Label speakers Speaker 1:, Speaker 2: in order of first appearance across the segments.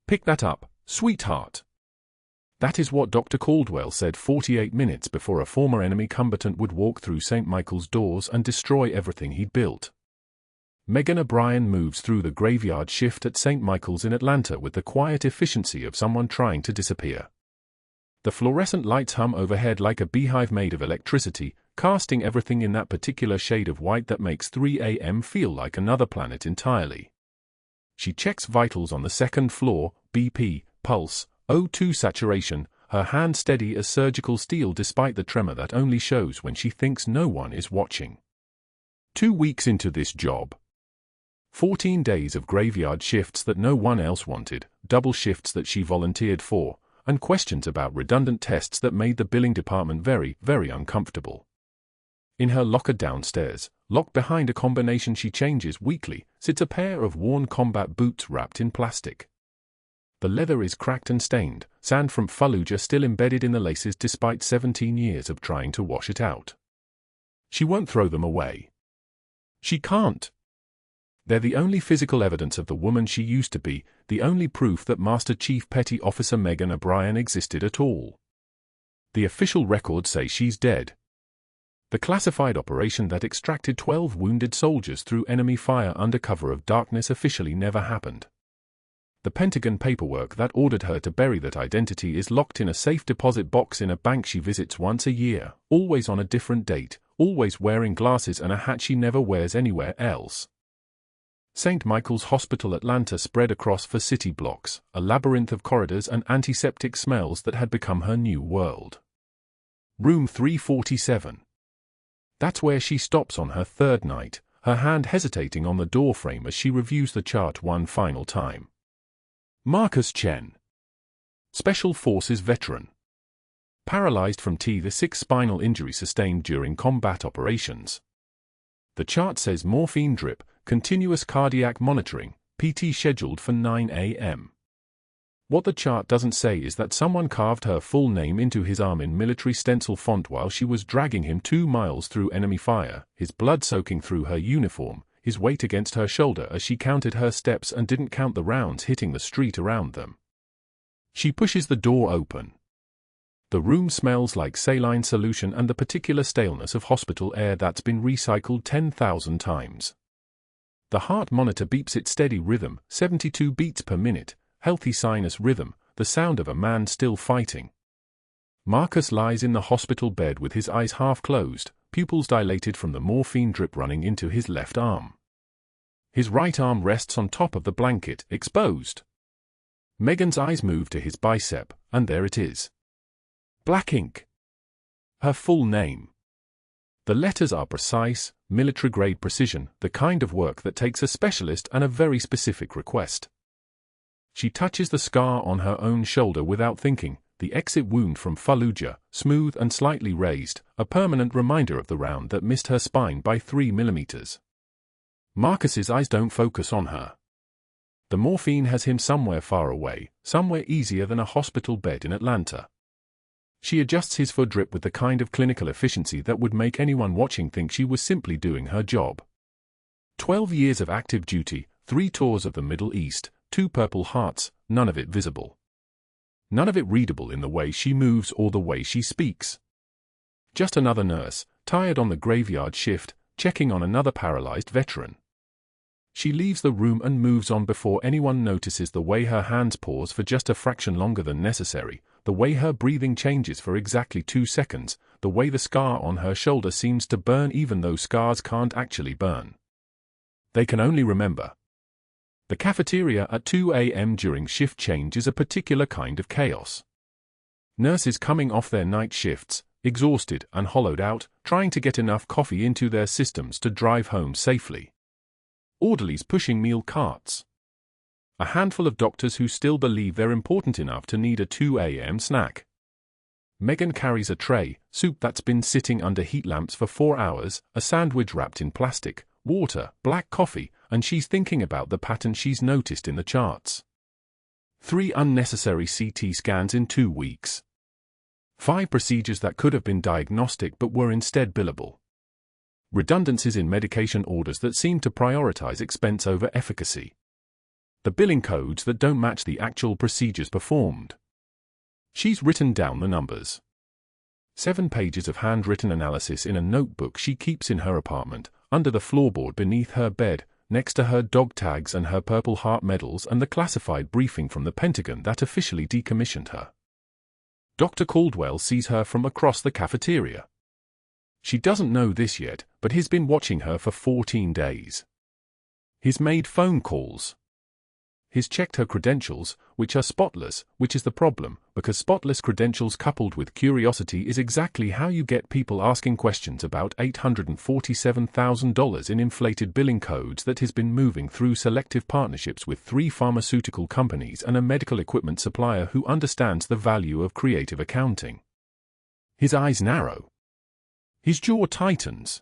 Speaker 1: Pick that up, sweetheart. That is what Dr. Caldwell said 48 minutes before a former enemy combatant would walk through St. Michael's doors and destroy everything he'd built. Megan O'Brien moves through the graveyard shift at St. Michael's in Atlanta with the quiet efficiency of someone trying to disappear. The fluorescent lights hum overhead like a beehive made of electricity, casting everything in that particular shade of white that makes 3 a.m. feel like another planet entirely. She checks vitals on the second floor, BP, pulse, O2 saturation, her hand steady as surgical steel despite the tremor that only shows when she thinks no one is watching. 2 weeks into this job. 14 days of graveyard shifts that no one else wanted, double shifts that she volunteered for, and questions about redundant tests that made the billing department very, very uncomfortable. In her locker downstairs, locked behind a combination she changes weekly, sits a pair of worn combat boots wrapped in plastic. The leather is cracked and stained, sand from Fallujah still embedded in the laces despite 17 years of trying to wash it out. She won't throw them away. She can't. They're the only physical evidence of the woman she used to be, the only proof that Master Chief Petty Officer Megan O'Brien existed at all. The official records say she's dead. The classified operation that extracted 12 wounded soldiers through enemy fire under cover of darkness officially never happened. The Pentagon paperwork that ordered her to bury that identity is locked in a safe deposit box in a bank she visits once a year, always on a different date, always wearing glasses and a hat she never wears anywhere else. St. Michael's Hospital, Atlanta spread across 4 city blocks, a labyrinth of corridors and antiseptic smells that had become her new world. Room 347. That's where she stops on her 3rd night, her hand hesitating on the doorframe as she reviews the chart one final time. Marcus Chen. Special Forces veteran. Paralyzed from T6 spinal injury sustained during combat operations. The chart says morphine drip, continuous cardiac monitoring, PT scheduled for 9 a.m. What the chart doesn't say is that someone carved her full name into his arm in military stencil font while she was dragging him 2 miles through enemy fire, his blood soaking through her uniform, his weight against her shoulder as she counted her steps and didn't count the rounds hitting the street around them. She pushes the door open. The room smells like saline solution and the particular staleness of hospital air that's been recycled 10,000 times. The heart monitor beeps its steady rhythm, 72 beats per minute, healthy sinus rhythm, the sound of a man still fighting. Marcus lies in the hospital bed with his eyes half closed, pupils dilated from the morphine drip running into his left arm. His right arm rests on top of the blanket, exposed. Megan's eyes move to his bicep, and there it is. Black ink. Her full name. The letters are precise, military-grade precision, the kind of work that takes a specialist and a very specific request. She touches the scar on her own shoulder without thinking, the exit wound from Fallujah, smooth and slightly raised, a permanent reminder of the round that missed her spine by 3 millimeters. Marcus's eyes don't focus on her. The morphine has him somewhere far away, somewhere easier than a hospital bed in Atlanta. She adjusts his foot drip with the kind of clinical efficiency that would make anyone watching think she was simply doing her job. 12 years of active duty, 3 tours of the Middle East, 2 Purple Hearts, none of it visible. None of it readable in the way she moves or the way she speaks. Just another nurse, tired on the graveyard shift, checking on another paralyzed veteran. She leaves the room and moves on before anyone notices the way her hands pause for just a fraction longer than necessary, the way her breathing changes for exactly 2 seconds, the way the scar on her shoulder seems to burn even though scars can't actually burn. They can only remember. The cafeteria at 2 a.m. during shift change is a particular kind of chaos. Nurses coming off their night shifts, exhausted and hollowed out, trying to get enough coffee into their systems to drive home safely. Orderlies pushing meal carts. A handful of doctors who still believe they're important enough to need a 2 a.m. snack. Megan carries a tray, soup that's been sitting under heat lamps for 4 hours, a sandwich wrapped in plastic, water, black coffee, and she's thinking about the pattern she's noticed in the charts. 3 unnecessary CT scans in 2 weeks. 5 procedures that could have been diagnostic but were instead billable. Redundancies in medication orders that seem to prioritize expense over efficacy. The billing codes that don't match the actual procedures performed. She's written down the numbers. 7 pages of handwritten analysis in a notebook she keeps in her apartment, under the floorboard beneath her bed, next to her dog tags and her Purple Heart medals and the classified briefing from the Pentagon that officially decommissioned her. Dr. Caldwell sees her from across the cafeteria. She doesn't know this yet, but he's been watching her for 14 days. He's made phone calls. He's checked her credentials, which are spotless, which is the problem, because spotless credentials coupled with curiosity is exactly how you get people asking questions about $847,000 in inflated billing codes that has been moving through selective partnerships with 3 pharmaceutical companies and a medical equipment supplier who understands the value of creative accounting. His eyes narrow. His jaw tightens.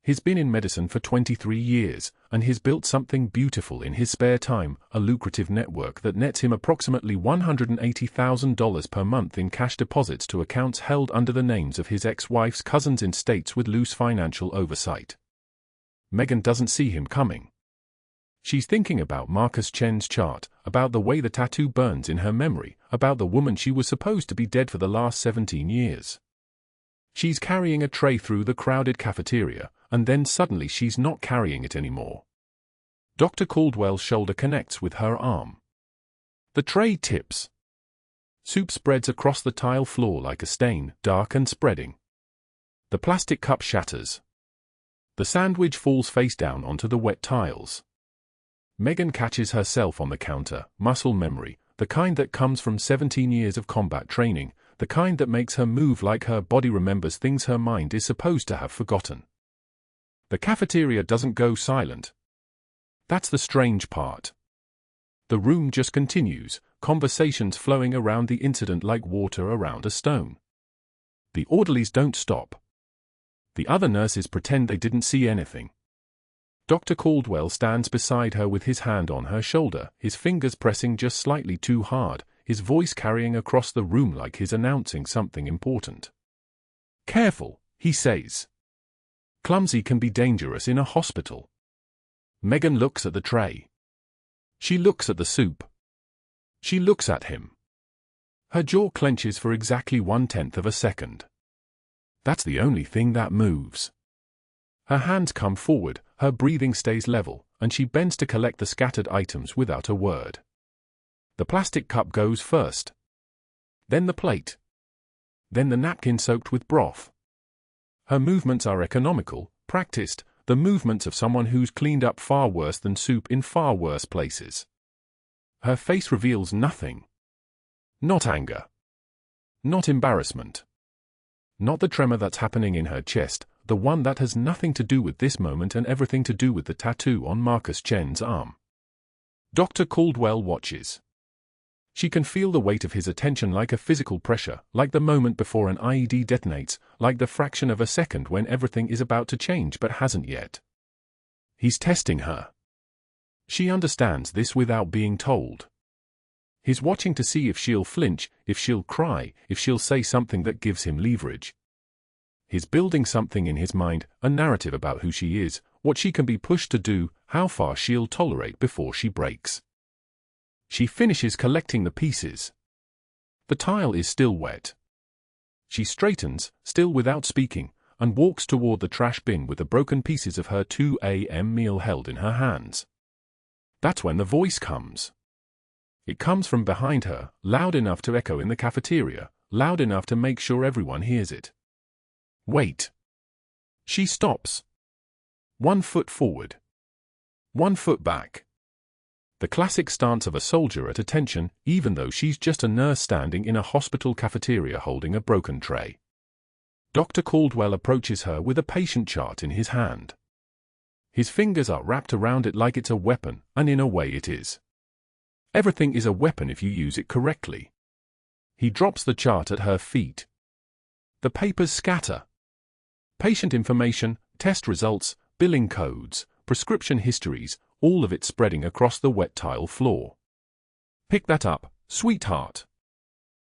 Speaker 1: He's been in medicine for 23 years, and he's built something beautiful in his spare time, a lucrative network that nets him approximately $180,000 per month in cash deposits to accounts held under the names of his ex-wife's cousins in states with loose financial oversight. Megan doesn't see him coming. She's thinking about Marcus Chen's chart, about the way the tattoo burns in her memory, about the woman she was supposed to be dead for the last 17 years. She's carrying a tray through the crowded cafeteria, and then suddenly she's not carrying it anymore. Dr. Caldwell's shoulder connects with her arm. The tray tips. Soup spreads across the tile floor like a stain, dark and spreading. The plastic cup shatters. The sandwich falls face down onto the wet tiles. Megan catches herself on the counter, muscle memory, the kind that comes from 17 years of combat training, the kind that makes her move like her body remembers things her mind is supposed to have forgotten. The cafeteria doesn't go silent. That's the strange part. The room just continues, conversations flowing around the incident like water around a stone. The orderlies don't stop. The other nurses pretend they didn't see anything. Dr. Caldwell stands beside her with his hand on her shoulder, his fingers pressing just slightly too hard, his voice carrying across the room like he's announcing something important. "Careful," he says. "Clumsy can be dangerous in a hospital." Megan looks at the tray. She looks at the soup. She looks at him. Her jaw clenches for exactly 1/10 of a second. That's the only thing that moves. Her hands come forward, her breathing stays level, and she bends to collect the scattered items without a word. The plastic cup goes first. Then the plate. Then the napkin soaked with broth. Her movements are economical, practiced, the movements of someone who's cleaned up far worse than soup in far worse places. Her face reveals nothing. Not anger. Not embarrassment. Not the tremor that's happening in her chest, the one that has nothing to do with this moment and everything to do with the tattoo on Marcus Chen's arm. Dr. Caldwell watches. She can feel the weight of his attention like a physical pressure, like the moment before an IED detonates, like the fraction of a second when everything is about to change but hasn't yet. He's testing her. She understands this without being told. He's watching to see if she'll flinch, if she'll cry, if she'll say something that gives him leverage. He's building something in his mind, a narrative about who she is, what she can be pushed to do, how far she'll tolerate before she breaks. She finishes collecting the pieces. The tile is still wet. She straightens, still without speaking, and walks toward the trash bin with the broken pieces of her 2 a.m. meal held in her hands. That's when the voice comes. It comes from behind her, loud enough to echo in the cafeteria, loud enough to make sure everyone hears it. "Wait." She stops. 1 foot forward. 1 foot back. The classic stance of a soldier at attention, even though she's just a nurse standing in a hospital cafeteria holding a broken tray. Dr. Caldwell approaches her with a patient chart in his hand. His fingers are wrapped around it like it's a weapon, and in a way it is. Everything is a weapon if you use it correctly. He drops the chart at her feet. The papers scatter. Patient information, test results, billing codes, prescription histories, all of it spreading across the wet tile floor. "Pick that up, sweetheart."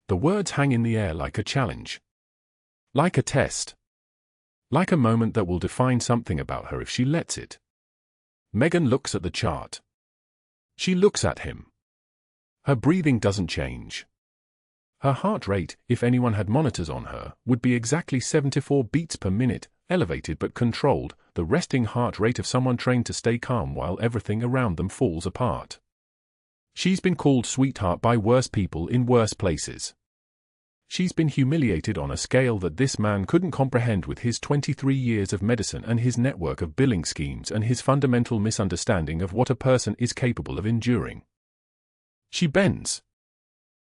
Speaker 1: The words hang in the air like a challenge. Like a test. Like a moment that will define something about her if she lets it. Megan looks at the chart. She looks at him. Her breathing doesn't change. Her heart rate, if anyone had monitors on her, would be exactly 74 beats per minute, elevated but controlled, the resting heart rate of someone trained to stay calm while everything around them falls apart. She's been called sweetheart by worse people in worse places. She's been humiliated on a scale that this man couldn't comprehend with his 23 years of medicine and his network of billing schemes and his fundamental misunderstanding of what a person is capable of enduring. She bends.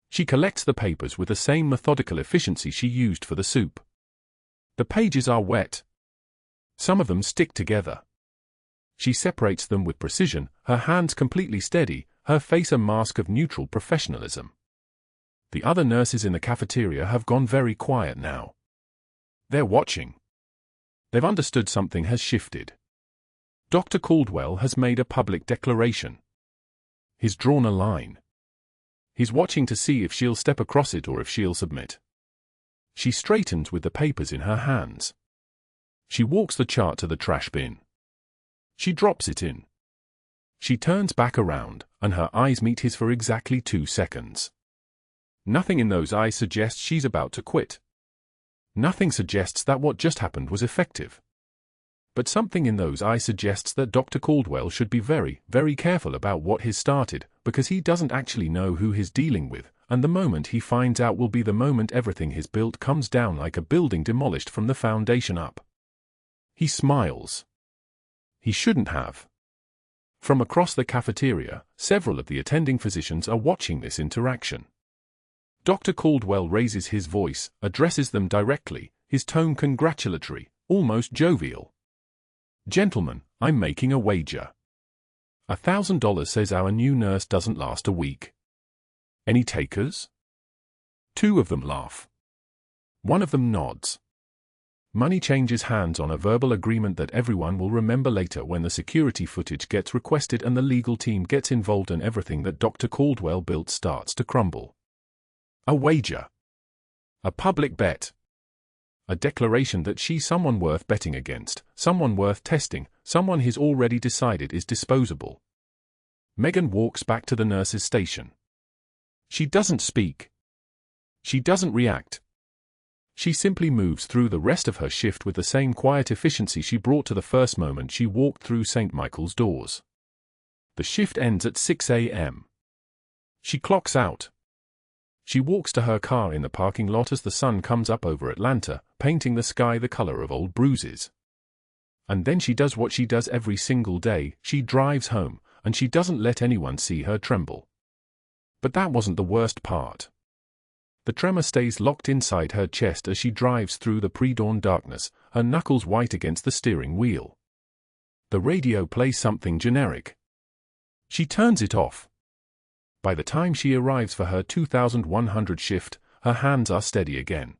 Speaker 1: She collects the papers with the same methodical efficiency she used for the soup. The pages are wet. Some of them stick together. She separates them with precision, her hands completely steady, her face a mask of neutral professionalism. The other nurses in the cafeteria have gone very quiet now. They're watching. They've understood something has shifted. Dr. Caldwell has made a public declaration. He's drawn a line. He's watching to see if she'll step across it or if she'll submit. She straightens with the papers in her hands. She walks the chart to the trash bin. She drops it in. She turns back around, and her eyes meet his for exactly 2 seconds. Nothing in those eyes suggests she's about to quit. Nothing suggests that what just happened was effective. But something in those eyes suggests that Dr. Caldwell should be very, very careful about what he's started, because he doesn't actually know who he's dealing with, and the moment he finds out will be the moment everything he's built comes down like a building demolished from the foundation up. He smiles. He shouldn't have. From across the cafeteria, several of the attending physicians are watching this interaction. Dr. Caldwell raises his voice, addresses them directly, his tone congratulatory, almost jovial. "Gentlemen, I'm making a wager. $1,000 says our new nurse doesn't last a week. Any takers?" 2 of them laugh. One of them nods. Money changes hands on a verbal agreement that everyone will remember later when the security footage gets requested and the legal team gets involved and everything that Dr. Caldwell built starts to crumble. A wager. A public bet. A declaration that she's someone worth betting against, someone worth testing, someone he's already decided is disposable. Megan walks back to the nurse's station. She doesn't speak. She doesn't react. She simply moves through the rest of her shift with the same quiet efficiency she brought to the first moment she walked through St. Michael's doors. The shift ends at 6 a.m. She clocks out. She walks to her car in the parking lot as the sun comes up over Atlanta, painting the sky the color of old bruises. And then she does what she does every single day, she drives home, and she doesn't let anyone see her tremble. But that wasn't the worst part. The tremor stays locked inside her chest as she drives through the pre-dawn darkness, her knuckles white against the steering wheel. The radio plays something generic. She turns it off. By the time she arrives for her 2100 shift, her hands are steady again.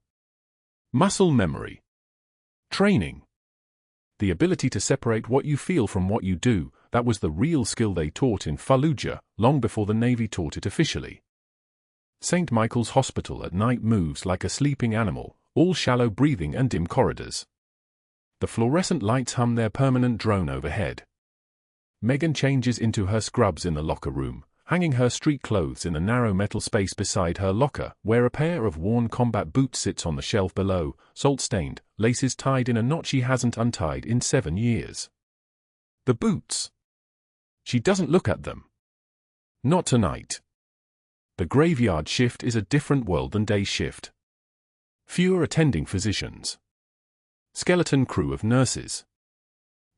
Speaker 1: Muscle memory. Training. The ability to separate what you feel from what you do, that was the real skill they taught in Fallujah, long before the Navy taught it officially. St. Michael's Hospital at night moves like a sleeping animal, all shallow breathing and dim corridors. The fluorescent lights hum their permanent drone overhead. Megan changes into her scrubs in the locker room, hanging her street clothes in the narrow metal space beside her locker, where a pair of worn combat boots sits on the shelf below, salt-stained, laces tied in a knot she hasn't untied in 7 years. The boots. She doesn't look at them. Not tonight. The graveyard shift is a different world than day shift. Fewer attending physicians. Skeleton crew of nurses.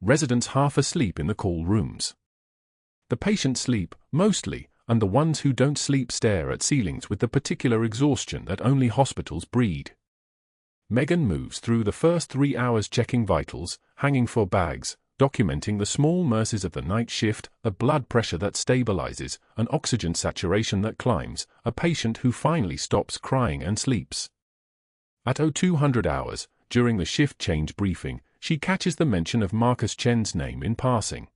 Speaker 1: Residents half asleep in the call rooms. The patients sleep, mostly, and the ones who don't sleep stare at ceilings with the particular exhaustion that only hospitals breed. Megan moves through the first 3 hours checking vitals, hanging for bags, documenting the small mercies of the night shift, a blood pressure that stabilizes, an oxygen saturation that climbs, a patient who finally stops crying and sleeps. At 0200 hours, during the shift change briefing, she catches the mention of Marcus Chen's name in passing.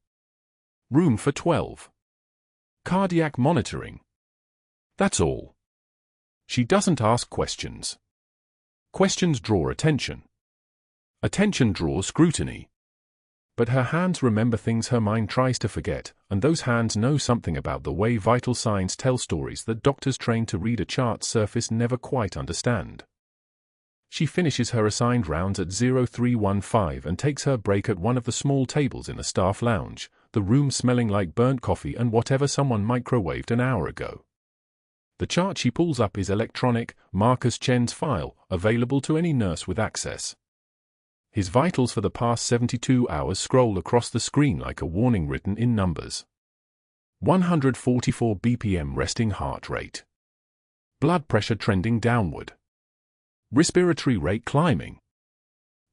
Speaker 1: Room for 12. Cardiac monitoring. That's all. She doesn't ask questions. Questions draw attention. Attention draws scrutiny. But her hands remember things her mind tries to forget, and those hands know something about the way vital signs tell stories that doctors trained to read a chart's surface never quite understand. She finishes her assigned rounds at 0315 and takes her break at one of the small tables in the staff lounge, the room smelling like burnt coffee and whatever someone microwaved an hour ago. The chart she pulls up is electronic, Marcus Chen's file, available to any nurse with access. His vitals for the past 72 hours scroll across the screen like a warning written in numbers. 144 BPM resting heart rate. Blood pressure trending downward. Respiratory rate climbing.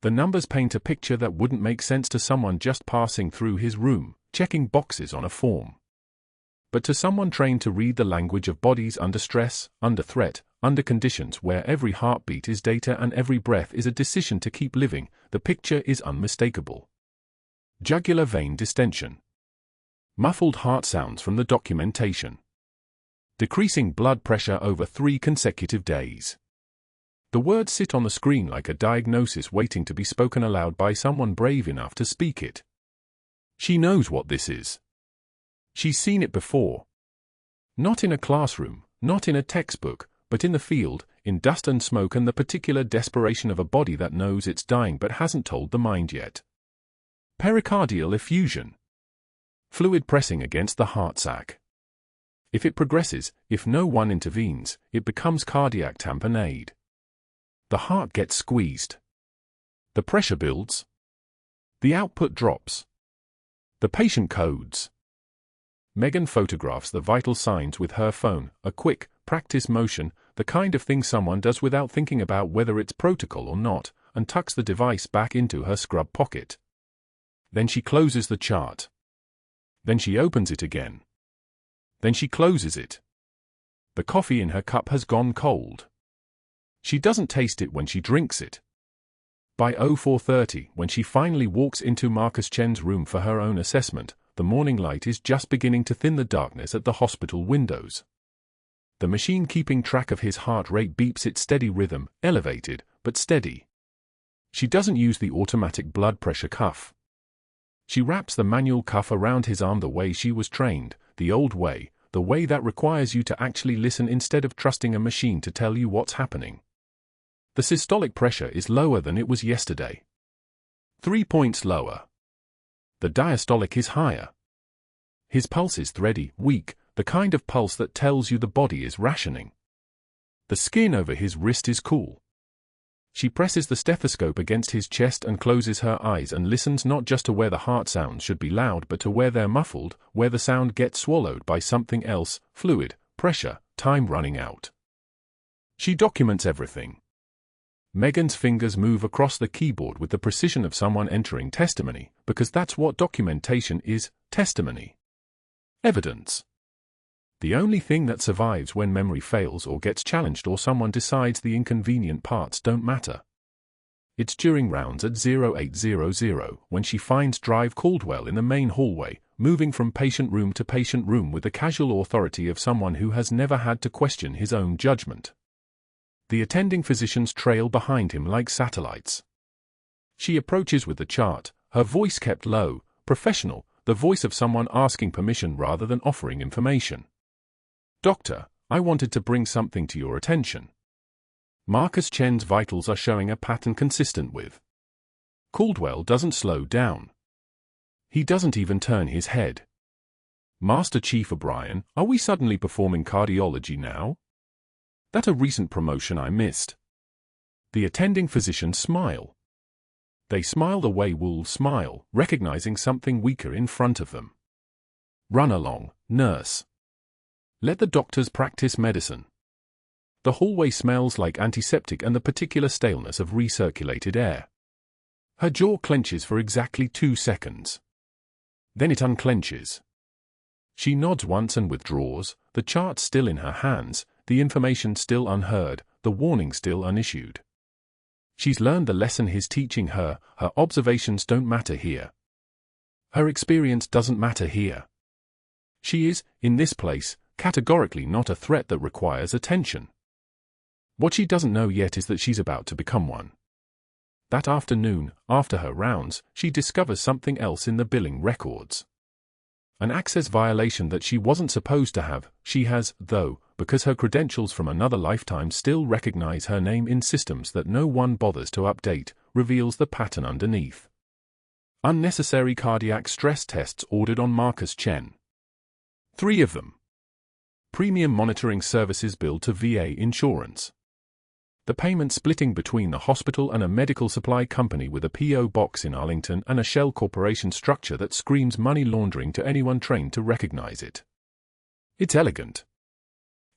Speaker 1: The numbers paint a picture that wouldn't make sense to someone just passing through his room, checking boxes on a form. But to someone trained to read the language of bodies under stress, under threat, under conditions where every heartbeat is data and every breath is a decision to keep living, the picture is unmistakable. Jugular vein distension. Muffled heart sounds from the documentation. Decreasing blood pressure over 3 consecutive days. The words sit on the screen like a diagnosis waiting to be spoken aloud by someone brave enough to speak it. She knows what this is. She's seen it before. Not in a classroom, not in a textbook, but in the field, in dust and smoke and the particular desperation of a body that knows it's dying but hasn't told the mind yet. Pericardial effusion. Fluid pressing against the heart sac. If it progresses, if no one intervenes, it becomes cardiac tamponade. The heart gets squeezed. The pressure builds. The output drops. The patient codes. Megan photographs the vital signs with her phone, a quick, practice motion, the kind of thing someone does without thinking about whether it's protocol or not, and tucks the device back into her scrub pocket. Then she closes the chart. Then she opens it again. Then she closes it. The coffee in her cup has gone cold. She doesn't taste it when she drinks it. By 04:30, when she finally walks into Marcus Chen's room for her own assessment, the morning light is just beginning to thin the darkness at the hospital windows. The machine keeping track of his heart rate beeps its steady rhythm, elevated, but steady. She doesn't use the automatic blood pressure cuff. She wraps the manual cuff around his arm the way she was trained, the old way, the way that requires you to actually listen instead of trusting a machine to tell you what's happening. The systolic pressure is lower than it was yesterday. 3 points lower. The diastolic is higher. His pulse is thready, weak, the kind of pulse that tells you the body is rationing. The skin over his wrist is cool. She presses the stethoscope against his chest and closes her eyes and listens not just to where the heart sounds should be loud but to where they're muffled, where the sound gets swallowed by something else, fluid, pressure, time running out. She documents everything. Megan's fingers move across the keyboard with the precision of someone entering testimony, because that's what documentation is, testimony. Evidence. The only thing that survives when memory fails or gets challenged or someone decides the inconvenient parts don't matter. It's during rounds at 0800 when she finds Drive Caldwell in the main hallway, moving from patient room to patient room with the casual authority of someone who has never had to question his own judgment. The attending physicians trail behind him like satellites. She approaches with the chart, her voice kept low, professional, the voice of someone asking permission rather than offering information. "Doctor, I wanted to bring something to your attention. Marcus Chen's vitals are showing a pattern consistent with." Caldwell doesn't slow down. He doesn't even turn his head. "Master Chief O'Brien, are we suddenly performing cardiology now? That a recent promotion I missed." The attending physicians smile. They smile the way wolves smile, recognizing something weaker in front of them. "Run along, nurse. Let the doctors practice medicine." The hallway smells like antiseptic and the particular staleness of recirculated air. Her jaw clenches for exactly 2 seconds. Then it unclenches. She nods once and withdraws, the chart still in her hands, the information still unheard, the warning still unissued. She's learned the lesson he's teaching her, her observations don't matter here. Her experience doesn't matter here. She is, in this place, categorically not a threat that requires attention. What she doesn't know yet is that she's about to become one. That afternoon, after her rounds, she discovers something else in the billing records. An access violation that she wasn't supposed to have. She has, though, because her credentials from another lifetime still recognize her name in systems that no one bothers to update, reveals the pattern underneath. Unnecessary cardiac stress tests ordered on Marcus Chen. 3 of them. Premium monitoring services billed to VA insurance. The payment splitting between the hospital and a medical supply company with a P.O. box in Arlington and a shell corporation structure that screams money laundering to anyone trained to recognize it. It's elegant.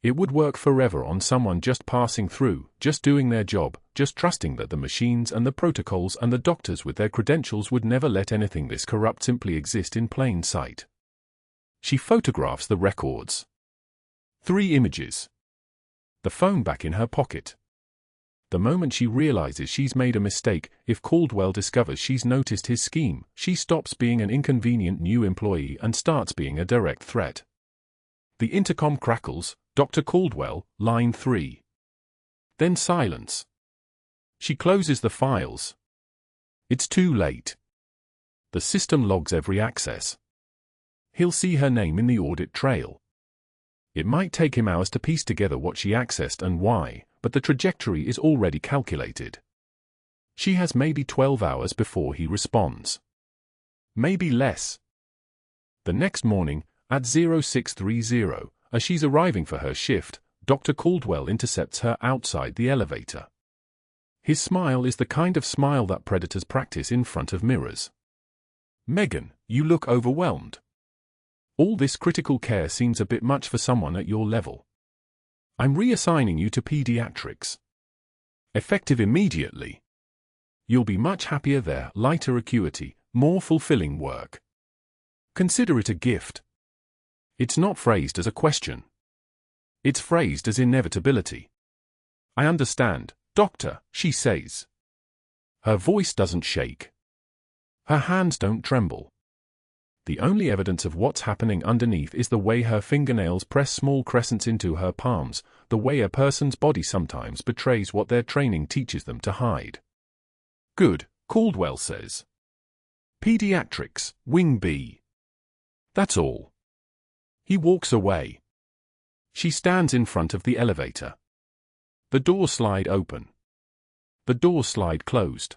Speaker 1: It would work forever on someone just passing through, just doing their job, just trusting that the machines and the protocols and the doctors with their credentials would never let anything this corrupt simply exist in plain sight. She photographs the records. 3 images. The phone back in her pocket. The moment she realizes she's made a mistake, if Caldwell discovers she's noticed his scheme, she stops being an inconvenient new employee and starts being a direct threat. The intercom crackles, "Dr. Caldwell, line 3. Then silence. She closes the files. It's too late. The system logs every access. He'll see her name in the audit trail. It might take him hours to piece together what she accessed and why, but the trajectory is already calculated. She has maybe 12 hours before he responds. Maybe less. The next morning, at 0630, as she's arriving for her shift, Dr. Caldwell intercepts her outside the elevator. His smile is the kind of smile that predators practice in front of mirrors. "Megan, you look overwhelmed. All this critical care seems a bit much for someone at your level. I'm reassigning you to pediatrics. Effective immediately. You'll be much happier there, lighter acuity, more fulfilling work. Consider it a gift." It's not phrased as a question. It's phrased as inevitability. "I understand, doctor," she says. Her voice doesn't shake. Her hands don't tremble. The only evidence of what's happening underneath is the way her fingernails press small crescents into her palms, the way a person's body sometimes betrays what their training teaches them to hide. "Good," Caldwell says. "Pediatrics, Wing B. That's all." He walks away. She stands in front of the elevator. The doors slide open. The doors slide closed.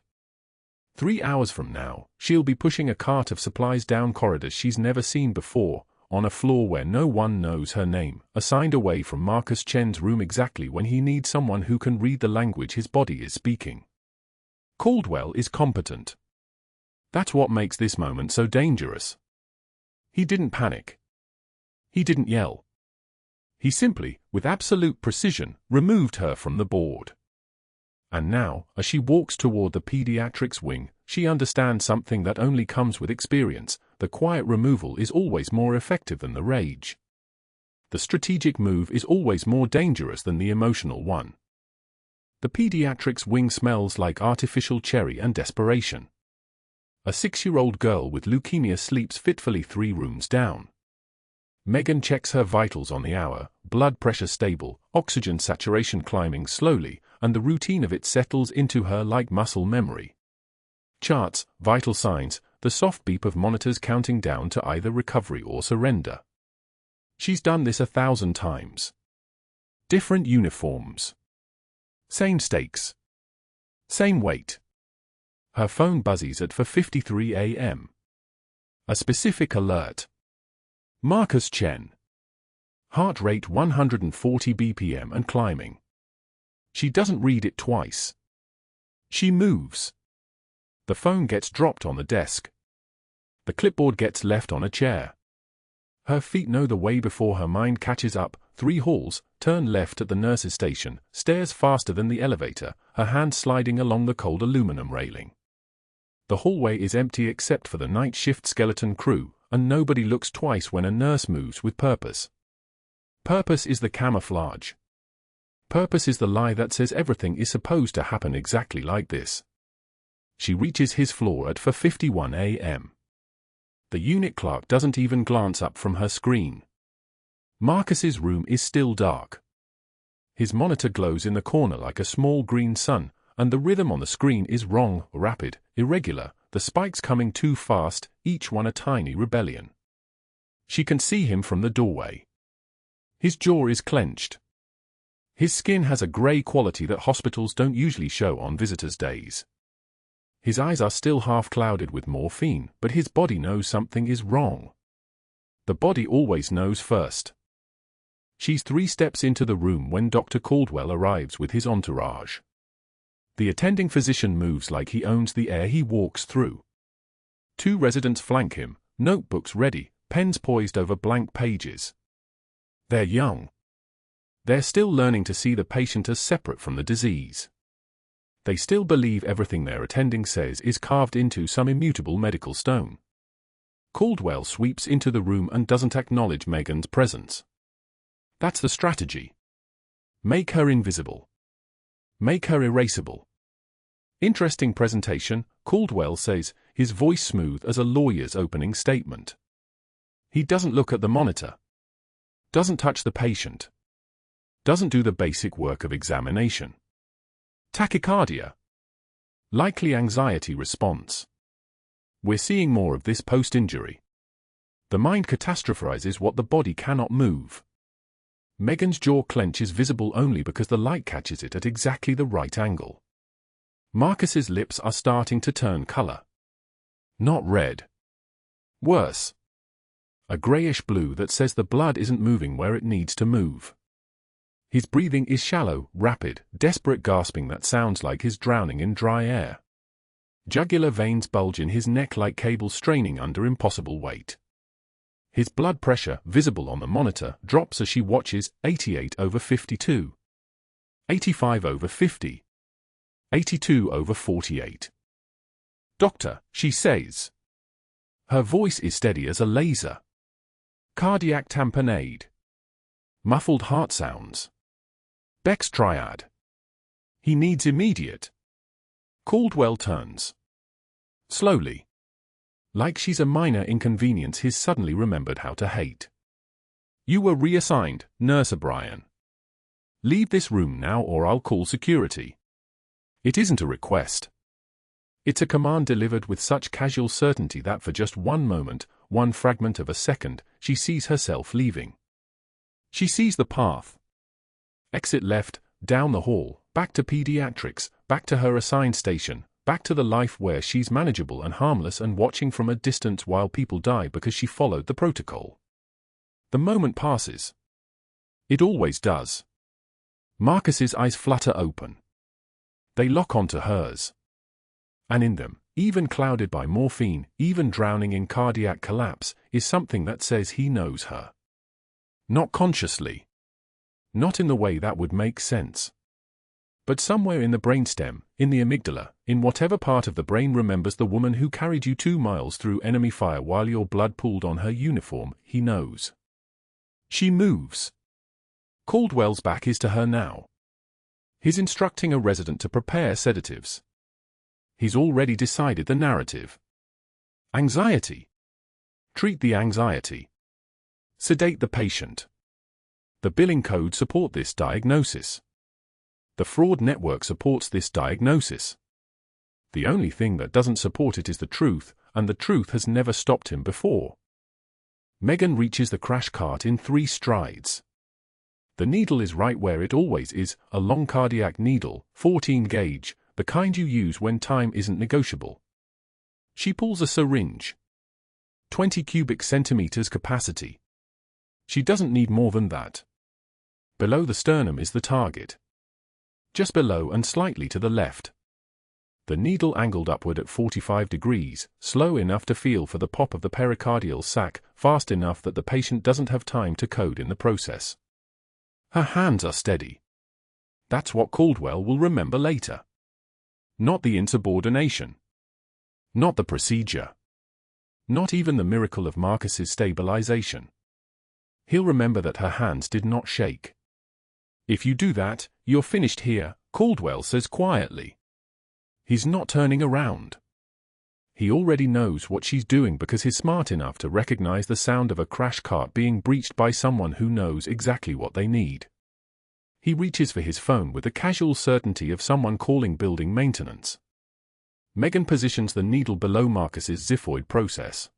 Speaker 1: 3 hours from now, she'll be pushing a cart of supplies down corridors she's never seen before, on a floor where no one knows her name, assigned away from Marcus Chen's room exactly when he needs someone who can read the language his body is speaking. Caldwell is competent. That's what makes this moment so dangerous. He didn't panic. He didn't yell. He simply, with absolute precision, removed her from the board. And now, as she walks toward the pediatrics wing, she understands something that only comes with experience: the quiet removal is always more effective than the rage. The strategic move is always more dangerous than the emotional one. The pediatrics wing smells like artificial cherry and desperation. A 6-year-old girl with leukemia sleeps fitfully 3 rooms down. Megan checks her vitals on the hour, blood pressure stable, oxygen saturation climbing slowly, and the routine of it settles into her like muscle memory. Charts, vital signs, the soft beep of monitors counting down to either recovery or surrender. She's done this 1,000 times. Different uniforms. Same stakes. Same weight. Her phone buzzes at 4:53 a.m. A specific alert. Marcus Chen. Heart rate 140 BPM and climbing. She doesn't read it twice. She moves. The phone gets dropped on the desk. The clipboard gets left on a chair. Her feet know the way before her mind catches up. 3 halls, turn left at the nurse's station, stairs faster than the elevator, her hand sliding along the cold aluminum railing. The hallway is empty except for the night shift skeleton crew, and nobody looks twice when a nurse moves with purpose. Purpose is the camouflage. Purpose is the lie that says everything is supposed to happen exactly like this. She reaches his floor at 4:51 a.m. The unit clerk doesn't even glance up from her screen. Marcus's room is still dark. His monitor glows in the corner like a small green sun, and the rhythm on the screen is wrong, rapid, irregular, the spikes coming too fast, each one a tiny rebellion. She can see him from the doorway. His jaw is clenched. His skin has a grey quality that hospitals don't usually show on visitors' days. His eyes are still half clouded with morphine, but his body knows something is wrong. The body always knows first. She's 3 steps into the room when Dr. Caldwell arrives with his entourage. The attending physician moves like he owns the air he walks through. 2 residents flank him, notebooks ready, pens poised over blank pages. They're young. They're still learning to see the patient as separate from the disease. They still believe everything their attending says is carved into some immutable medical stone. Caldwell sweeps into the room and doesn't acknowledge Megan's presence. That's the strategy. Make her invisible. Make her erasable. Interesting presentation, Caldwell says, his voice smooth as a lawyer's opening statement. He doesn't look at the monitor. Doesn't touch the patient. Doesn't do the basic work of examination. Tachycardia. Likely anxiety response. We're seeing more of this post-injury. The mind catastrophizes what the body cannot move. Megan's jaw clench is visible only because the light catches it at exactly the right angle. Marcus's lips are starting to turn color. Not red. Worse. A grayish blue that says the blood isn't moving where it needs to move. His breathing is shallow, rapid, desperate gasping that sounds like he's drowning in dry air. Jugular veins bulge in his neck like cables straining under impossible weight. His blood pressure, visible on the monitor, drops as she watches, 88/52. 85/50. 82/48. Doctor, she says. Her voice is steady as a laser. Cardiac tamponade. Muffled heart sounds. Beck's triad. He needs immediate. Caldwell turns. Slowly. Like she's a minor inconvenience he's suddenly remembered how to hate. You were reassigned, Nurse O'Brien. Leave this room now or I'll call security. It isn't a request. It's a command delivered with such casual certainty that for just one moment, one fragment of a second, she sees herself leaving. She sees the path. Exit left, down the hall, back to pediatrics, back to her assigned station, back to the life where she's manageable and harmless and watching from a distance while people die because she followed the protocol. The moment passes. It always does. Marcus's eyes flutter open. They lock onto hers. And in them, even clouded by morphine, even drowning in cardiac collapse, is something that says he knows her. Not consciously. Not in the way that would make sense. But somewhere in the brainstem, in the amygdala, in whatever part of the brain remembers the woman who carried you 2 miles through enemy fire while your blood pooled on her uniform, he knows. She moves. Caldwell's back is to her now. He's instructing a resident to prepare sedatives. He's already decided the narrative. Anxiety. Treat the anxiety. Sedate the patient. The billing code support this diagnosis. The fraud network supports this diagnosis. The only thing that doesn't support it is the truth, and the truth has never stopped him before. Megan reaches the crash cart in 3 strides. The needle is right where it always is, a long cardiac needle, 14 gauge, the kind you use when time isn't negotiable. She pulls a syringe. 20 cubic centimeters capacity. She doesn't need more than that. Below the sternum is the target. Just below and slightly to the left. The needle angled upward at 45 degrees, slow enough to feel for the pop of the pericardial sac, fast enough that the patient doesn't have time to code in the process. Her hands are steady. That's what Caldwell will remember later. Not the insubordination. Not the procedure. Not even the miracle of Marcus's stabilization. He'll remember that her hands did not shake. If you do that, you're finished here, Caldwell says quietly. He's not turning around. He already knows what she's doing because he's smart enough to recognize the sound of a crash cart being breached by someone who knows exactly what they need. He reaches for his phone with the casual certainty of someone calling building maintenance. Megan positions the needle below Marcus's xiphoid process.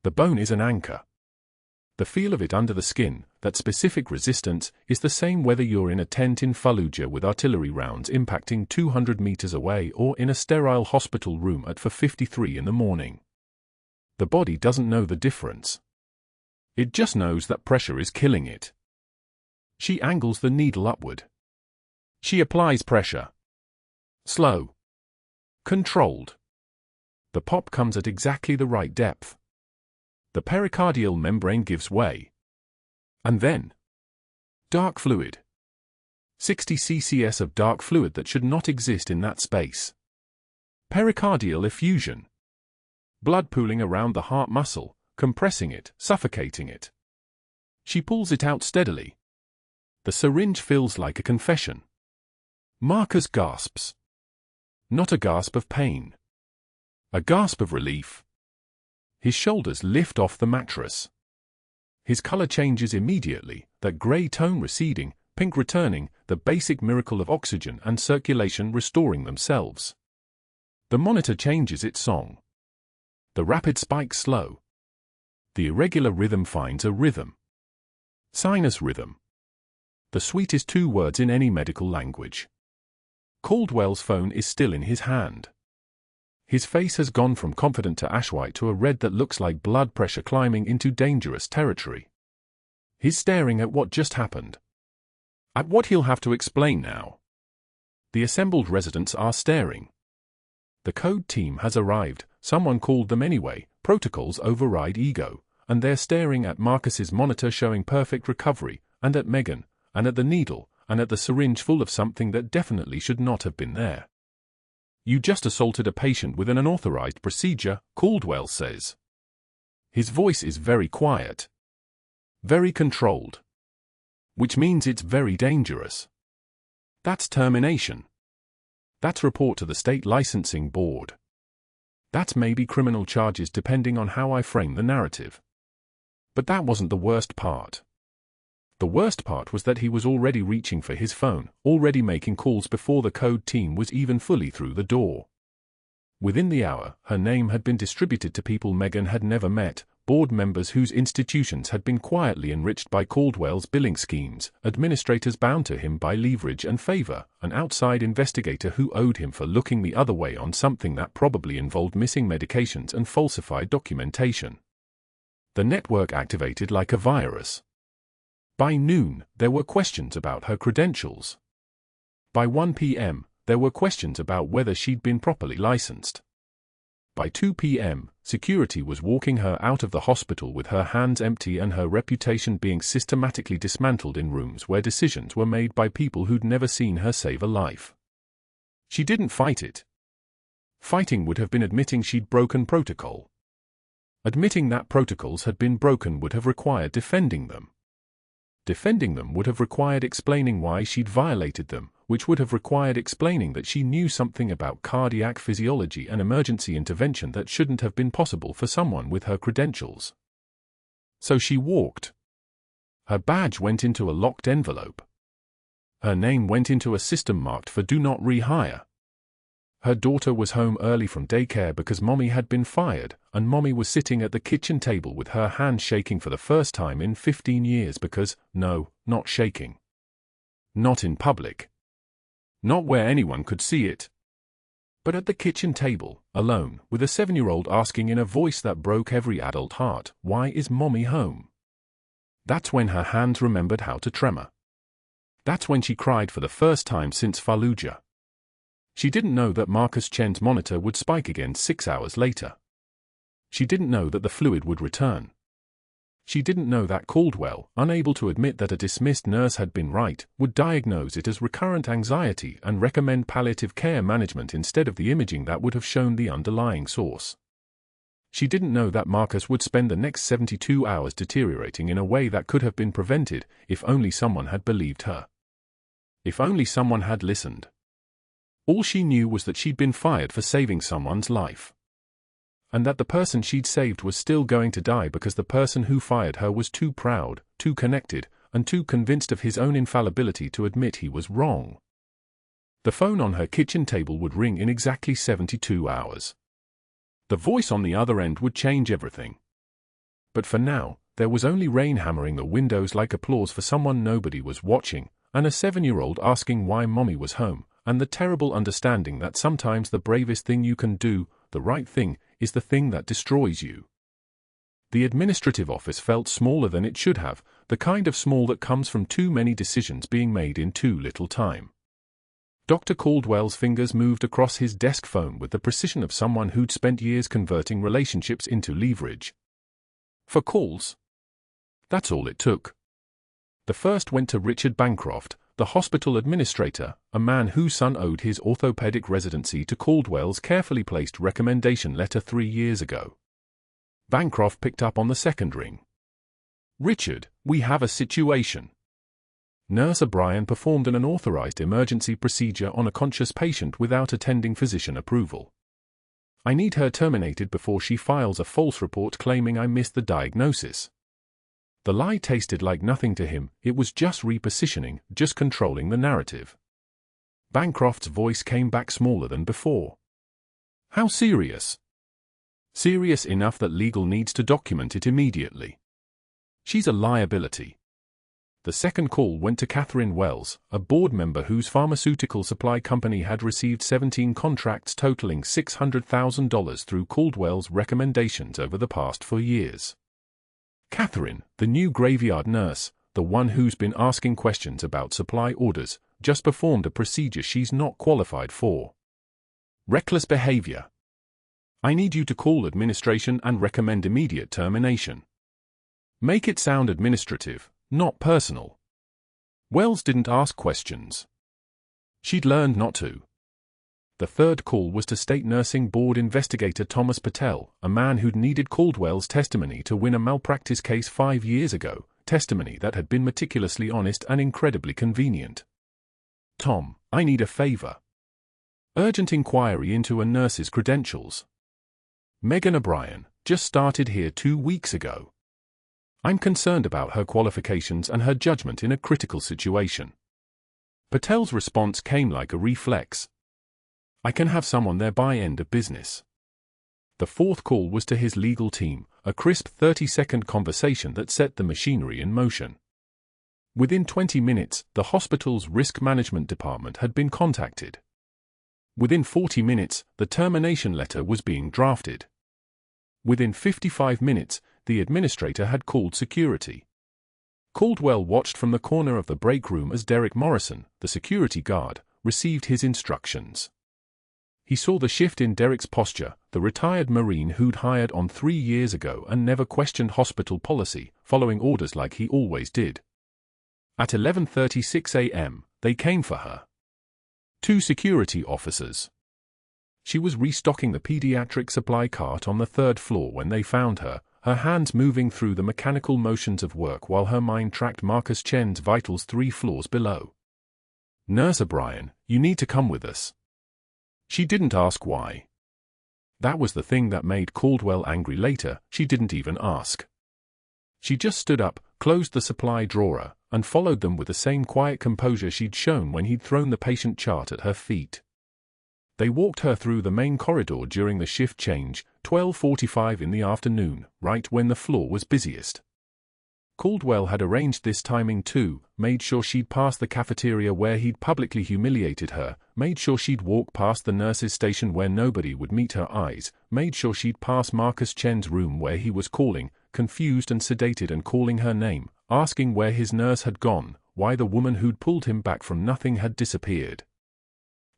Speaker 1: The bone is an anchor. The feel of it under the skin, that specific resistance, is the same whether you're in a tent in Fallujah with artillery rounds impacting 200 meters away or in a sterile hospital room at 4:53 in the morning. The body doesn't know the difference. It just knows that pressure is killing it. She angles the needle upward. She applies pressure. Slow. Controlled. The pop comes at exactly the right depth. The pericardial membrane gives way. And then, dark fluid. 60 ccs of dark fluid that should not exist in that space. Pericardial effusion. Blood pooling around the heart muscle, compressing it, suffocating it. She pulls it out steadily. The syringe feels like a confession. Marcus gasps. Not a gasp of pain. A gasp of relief. His shoulders lift off the mattress. His color changes immediately, that gray tone receding, pink returning, the basic miracle of oxygen and circulation restoring themselves. The monitor changes its song. The rapid spikes slow. The irregular rhythm finds a rhythm. Sinus rhythm. The sweetest two words in any medical language. Caldwell's phone is still in his hand. His face has gone from confident to ash-white to a red that looks like blood pressure climbing into dangerous territory. He's staring at what just happened. At what he'll have to explain now. The assembled residents are staring. The code team has arrived, someone called them anyway, protocols override ego, and they're staring at Marcus's monitor showing perfect recovery, and at Megan, and at the needle, and at the syringe full of something that definitely should not have been there. You just assaulted a patient with an unauthorized procedure, Caldwell says. His voice is very quiet. Very controlled. Which means it's very dangerous. That's termination. That's report to the state licensing board. That's maybe criminal charges depending on how I frame the narrative. But that wasn't the worst part. The worst part was that he was already reaching for his phone, already making calls before the code team was even fully through the door. Within the hour, her name had been distributed to people Megan had never met, board members whose institutions had been quietly enriched by Caldwell's billing schemes, administrators bound to him by leverage and favor, an outside investigator who owed him for looking the other way on something that probably involved missing medications and falsified documentation. The network activated like a virus. By noon, there were questions about her credentials. By 1 p.m., there were questions about whether she'd been properly licensed. By 2 p.m., security was walking her out of the hospital with her hands empty and her reputation being systematically dismantled in rooms where decisions were made by people who'd never seen her save a life. She didn't fight it. Fighting would have been admitting she'd broken protocol. Admitting that protocols had been broken would have required defending them. Defending them would have required explaining why she'd violated them, which would have required explaining that she knew something about cardiac physiology and emergency intervention that shouldn't have been possible for someone with her credentials. So she walked. Her badge went into a locked envelope. Her name went into a system marked for do not rehire. Her daughter was home early from daycare because Mommy had been fired, and Mommy was sitting at the kitchen table with her hand shaking for the first time in 15 years because, no, not shaking. Not in public. Not where anyone could see it. But at the kitchen table, alone, with a 7-year-old asking in a voice that broke every adult heart, "Why is Mommy home?" That's when her hands remembered how to tremor. That's when she cried for the first time since Fallujah. She didn't know that Marcus Chen's monitor would spike again 6 hours later. She didn't know that the fluid would return. She didn't know that Caldwell, unable to admit that a dismissed nurse had been right, would diagnose it as recurrent anxiety and recommend palliative care management instead of the imaging that would have shown the underlying source. She didn't know that Marcus would spend the next 72 hours deteriorating in a way that could have been prevented if only someone had believed her. If only someone had listened. All she knew was that she'd been fired for saving someone's life. And that the person she'd saved was still going to die because the person who fired her was too proud, too connected, and too convinced of his own infallibility to admit he was wrong. The phone on her kitchen table would ring in exactly 72 hours. The voice on the other end would change everything. But for now, there was only rain hammering the windows like applause for someone nobody was watching, and a 7-year-old asking why mommy was home, and the terrible understanding that sometimes the bravest thing you can do, the right thing, is the thing that destroys you. The administrative office felt smaller than it should have, the kind of small that comes from too many decisions being made in too little time. Dr. Caldwell's fingers moved across his desk phone with the precision of someone who'd spent years converting relationships into leverage. For calls. That's all it took. The first went to Richard Bancroft, the hospital administrator, a man whose son owed his orthopedic residency to Caldwell's carefully placed recommendation letter 3 years ago. Bancroft picked up on the second ring. "Richard, we have a situation." Nurse O'Brien performed an unauthorized emergency procedure on a conscious patient without attending physician approval. "I need her terminated before she files a false report claiming I missed the diagnosis." The lie tasted like nothing to him, it was just repositioning, just controlling the narrative. Bancroft's voice came back smaller than before. "How serious?" "Serious enough that legal needs to document it immediately. She's a liability." The second call went to Catherine Wells, a board member whose pharmaceutical supply company had received 17 contracts totaling $600,000 through Caldwell's recommendations over the past 4 years. Catherine, the new graveyard nurse, the one who's been asking questions about supply orders, just performed a procedure she's not qualified for. Reckless behavior. "I need you to call administration and recommend immediate termination." Make it sound administrative, not personal. Wells didn't ask questions. She'd learned not to. The third call was to State Nursing Board investigator Thomas Patel, a man who'd needed Caldwell's testimony to win a malpractice case 5 years ago, testimony that had been meticulously honest and incredibly convenient. "Tom, I need a favor. Urgent inquiry into a nurse's credentials. Megan O'Brien, just started here 2 weeks ago. I'm concerned about her qualifications and her judgment in a critical situation." Patel's response came like a reflex. "I can have someone there by end of business." The fourth call was to his legal team, a crisp 30-second conversation that set the machinery in motion. Within 20 minutes, the hospital's risk management department had been contacted. Within 40 minutes, the termination letter was being drafted. Within 55 minutes, the administrator had called security. Caldwell watched from the corner of the break room as Derek Morrison, the security guard, received his instructions. He saw the shift in Derek's posture, the retired Marine who'd hired on 3 years ago and never questioned hospital policy, following orders like he always did. At 11:36 a.m., they came for her. 2 security officers. She was restocking the pediatric supply cart on the 3rd floor when they found her, her hands moving through the mechanical motions of work while her mind tracked Marcus Chen's vitals 3 floors below. "Nurse O'Brien, you need to come with us." She didn't ask why. That was the thing that made Caldwell angry later, she didn't even ask. She just stood up, closed the supply drawer, and followed them with the same quiet composure she'd shown when he'd thrown the patient chart at her feet. They walked her through the main corridor during the shift change, 12:45 in the afternoon, right when the floor was busiest. Caldwell had arranged this timing too, made sure she'd pass the cafeteria where he'd publicly humiliated her, made sure she'd walk past the nurse's station where nobody would meet her eyes, made sure she'd pass Marcus Chen's room where he was calling, confused and sedated and calling her name, asking where his nurse had gone, why the woman who'd pulled him back from nothing had disappeared.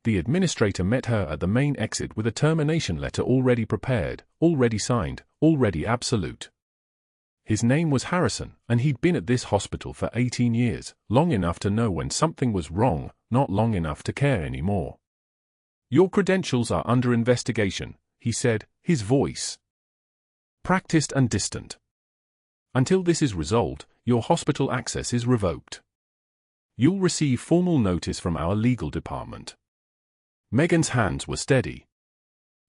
Speaker 1: The administrator met her at the main exit with a termination letter already prepared, already signed, already absolute. His name was Harrison, and he'd been at this hospital for 18 years, long enough to know when something was wrong, not long enough to care anymore. "Your credentials are under investigation," he said, his voice practiced and distant. "Until this is resolved, your hospital access is revoked. You'll receive formal notice from our legal department." Megan's hands were steady.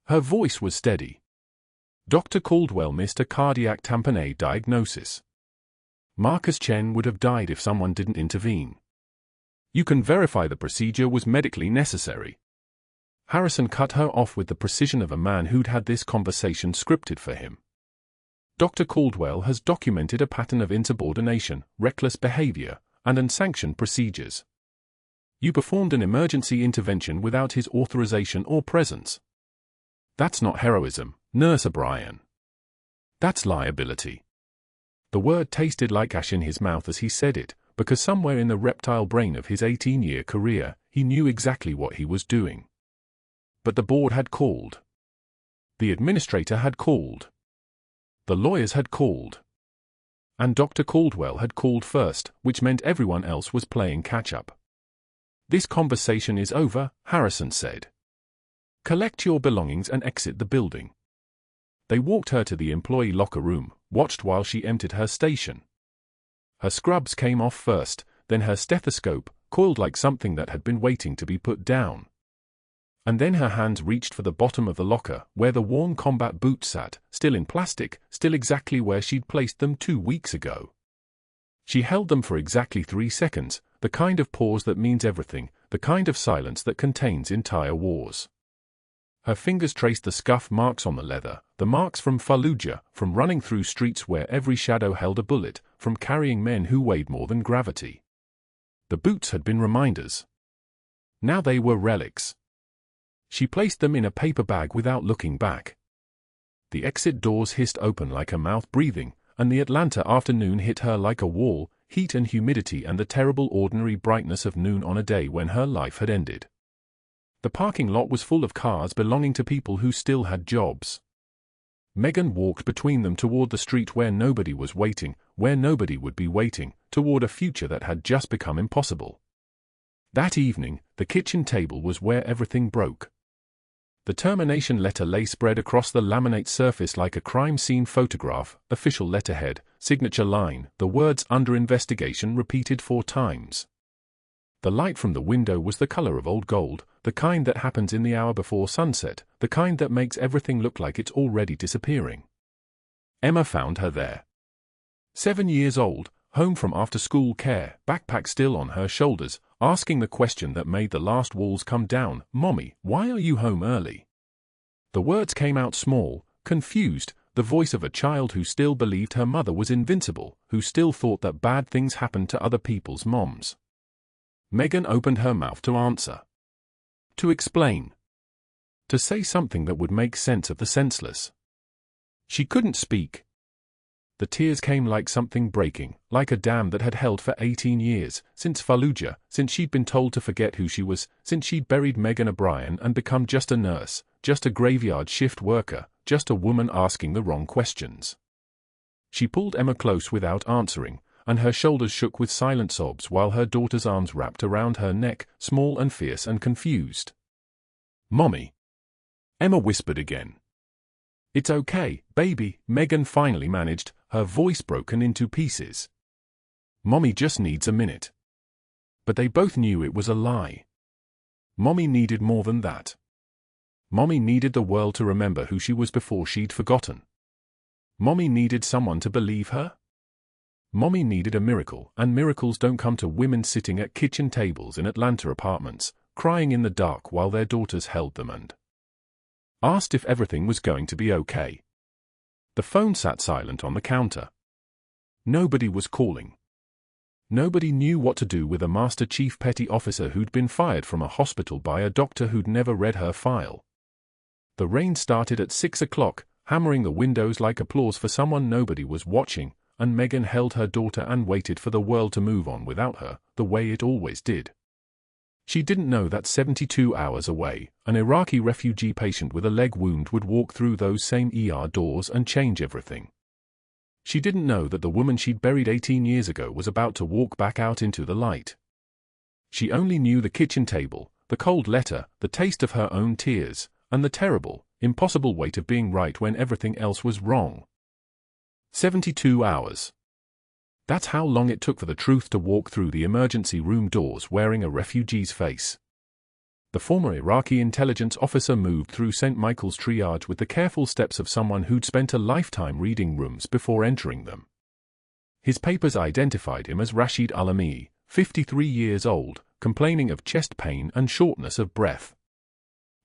Speaker 1: Her voice was steady. "Dr. Caldwell missed a cardiac tamponade diagnosis. Marcus Chen would have died if someone didn't intervene. You can verify the procedure was medically necessary. Harrison cut her off with the precision of a man who'd had this conversation scripted for him. Dr. Caldwell has documented a pattern of insubordination, reckless behavior, and unsanctioned procedures. You performed an emergency intervention without his authorization or presence. That's not heroism, Nurse O'Brien. That's liability. The word tasted like ash in his mouth as he said it, because somewhere in the reptile brain of his 18-year career, he knew exactly what he was doing. But the board had called. The administrator had called. The lawyers had called. And Dr. Caldwell had called first, which meant everyone else was playing catch-up. This conversation is over, Harrison said. Collect your belongings and exit the building. They walked her to the employee locker room, watched while she emptied her station. Her scrubs came off first, then her stethoscope, coiled like something that had been waiting to be put down. And then her hands reached for the bottom of the locker, where the worn combat boots sat, still in plastic, still exactly where she'd placed them 2 weeks ago. She held them for exactly 3 seconds, the kind of pause that means everything, the kind of silence that contains entire wars. Her fingers traced the scuff marks on the leather, the marks from Fallujah, from running through streets where every shadow held a bullet, from carrying men who weighed more than gravity. The boots had been reminders. Now they were relics. She placed them in a paper bag without looking back. The exit doors hissed open like a mouth breathing, and the Atlanta afternoon hit her like a wall, heat and humidity and the terrible ordinary brightness of noon on a day when her life had ended. The parking lot was full of cars belonging to people who still had jobs. Megan walked between them toward the street where nobody was waiting, where nobody would be waiting, toward a future that had just become impossible. That evening, the kitchen table was where everything broke. The termination letter lay spread across the laminate surface like a crime scene photograph, official letterhead, signature line, the words "under investigation" repeated 4 times. The light from the window was the color of old gold, the kind that happens in the hour before sunset, the kind that makes everything look like it's already disappearing. Emma found her there. 7 years old, home from after-school care, backpack still on her shoulders, asking the question that made the last walls come down, "Mommy, why are you home early?" The words came out small, confused, the voice of a child who still believed her mother was invincible, who still thought that bad things happened to other people's moms. Megan opened her mouth to answer. To explain. To say something that would make sense of the senseless. She couldn't speak. The tears came like something breaking, like a dam that had held for 18 years, since Fallujah, since she'd been told to forget who she was, since she'd buried Megan O'Brien and become just a nurse, just a graveyard shift worker, just a woman asking the wrong questions. She pulled Emma close without answering, and her shoulders shook with silent sobs while her daughter's arms wrapped around her neck, small and fierce and confused. "Mommy," Emma whispered again. "It's okay, baby," Megan finally managed, her voice broken into pieces. "Mommy just needs a minute." But they both knew it was a lie. Mommy needed more than that. Mommy needed the world to remember who she was before she'd forgotten. Mommy needed someone to believe her. Mommy needed a miracle, and miracles don't come to women sitting at kitchen tables in Atlanta apartments, crying in the dark while their daughters held them and asked if everything was going to be okay. The phone sat silent on the counter. Nobody was calling. Nobody knew what to do with a Master Chief Petty Officer who'd been fired from a hospital by a doctor who'd never read her file. The rain started at 6 o'clock, hammering the windows like applause for someone nobody was watching, and Megan held her daughter and waited for the world to move on without her, the way it always did. She didn't know that 72 hours away, an Iraqi refugee patient with a leg wound would walk through those same ER doors and change everything. She didn't know that the woman she'd buried 18 years ago was about to walk back out into the light. She only knew the kitchen table, the cold letter, the taste of her own tears, and the terrible, impossible weight of being right when everything else was wrong. 72 hours. That's how long it took for the truth to walk through the emergency room doors wearing a refugee's face. The former Iraqi intelligence officer moved through St. Michael's triage with the careful steps of someone who'd spent a lifetime reading rooms before entering them. His papers identified him as Rashid Alami, 53 years old, complaining of chest pain and shortness of breath.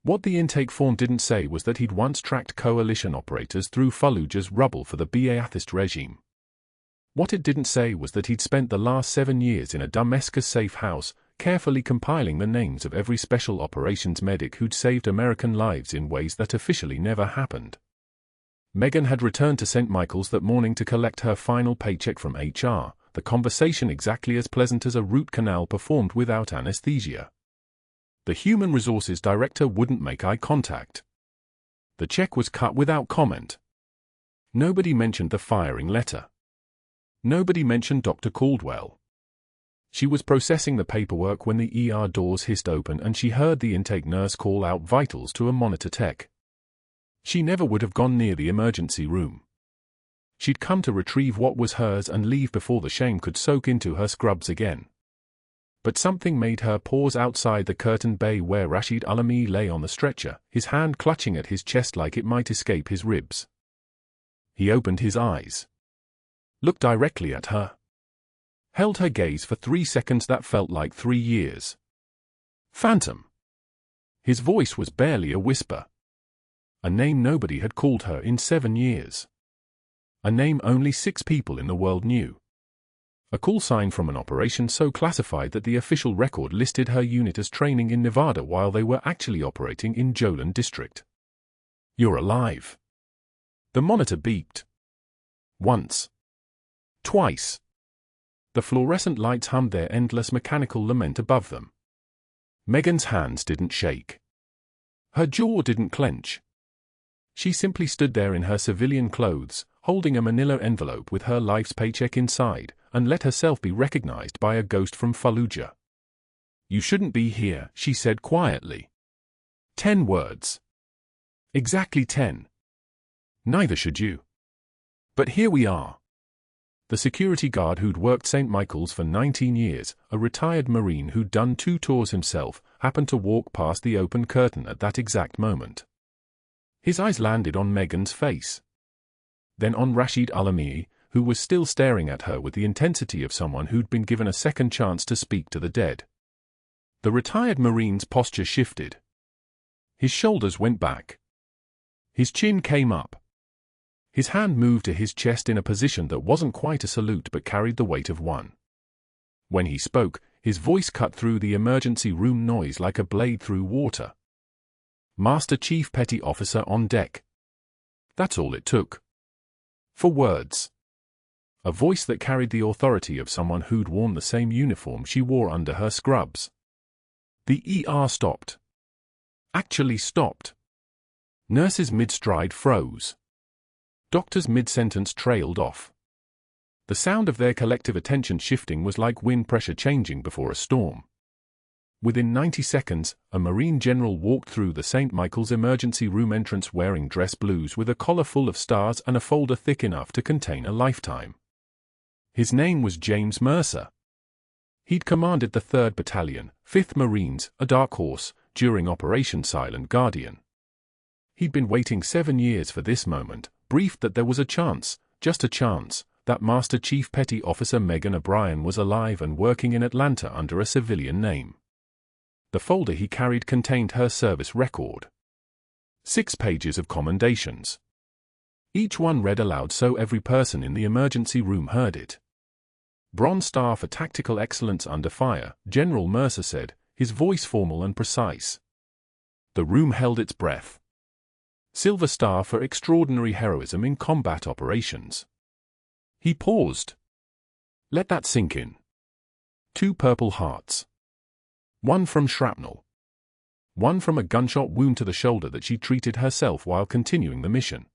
Speaker 1: What the intake form didn't say was that he'd once tracked coalition operators through Fallujah's rubble for the Ba'athist regime. What it didn't say was that he'd spent the last 7 years in a Damascus safe house, carefully compiling the names of every special operations medic who'd saved American lives in ways that officially never happened. Megan had returned to St. Michael's that morning to collect her final paycheck from HR, the conversation exactly as pleasant as a root canal performed without anesthesia. The human resources director wouldn't make eye contact. The check was cut without comment. Nobody mentioned the firing letter. Nobody mentioned Dr. Caldwell. She was processing the paperwork when the ER doors hissed open and she heard the intake nurse call out vitals to a monitor tech. She never would have gone near the emergency room. She'd come to retrieve what was hers and leave before the shame could soak into her scrubs again. But something made her pause outside the curtained bay where Rashid Alami lay on the stretcher, his hand clutching at his chest like it might escape his ribs. He opened his eyes. Looked directly at her. Held her gaze for 3 seconds that felt like 3 years. Phantom. His voice was barely a whisper. A name nobody had called her in 7 years. A name only 6 people in the world knew. A call sign from an operation so classified that the official record listed her unit as training in Nevada while they were actually operating in Jolon District. You're alive. The monitor beeped. Once. Twice. The fluorescent lights hummed their endless mechanical lament above them. Megan's hands didn't shake. Her jaw didn't clench. She simply stood there in her civilian clothes, holding a manila envelope with her life's paycheck inside, and let herself be recognized by a ghost from Fallujah. You shouldn't be here, she said quietly. 10 words. Exactly 10. Neither should you. But here we are. The security guard who'd worked St. Michael's for 19 years, a retired Marine who'd done 2 tours himself, happened to walk past the open curtain at that exact moment. His eyes landed on Megan's face. Then on Rashid Alami, who was still staring at her with the intensity of someone who'd been given a second chance to speak to the dead. The retired Marine's posture shifted. His shoulders went back. His chin came up. His hand moved to his chest in a position that wasn't quite a salute but carried the weight of one. When he spoke, his voice cut through the emergency room noise like a blade through water. Master Chief Petty Officer on deck. That's all it took. For words. A voice that carried the authority of someone who'd worn the same uniform she wore under her scrubs. The ER stopped. Actually stopped. Nurses mid-stride froze. Doctors mid-sentence trailed off. The sound of their collective attention shifting was like wind pressure changing before a storm. Within 90 seconds, a Marine general walked through the St. Michael's emergency room entrance wearing dress blues with a collar full of stars and a folder thick enough to contain a lifetime. His name was James Mercer. He'd commanded the 3rd Battalion, 5th Marines, a dark horse, during Operation Silent Guardian. He'd been waiting 7 years for this moment, briefed that there was a chance, just a chance, that Master Chief Petty Officer Megan O'Brien was alive and working in Atlanta under a civilian name. The folder he carried contained her service record. 6 pages of commendations. Each one read aloud so every person in the emergency room heard it. Bronze Star for Tactical Excellence Under Fire, General Mercer said, his voice formal and precise. The room held its breath. Silver Star for Extraordinary Heroism in Combat Operations. He paused. Let that sink in. 2 Purple Hearts. 1 from shrapnel. 1 from a gunshot wound to the shoulder that she treated herself while continuing the mission.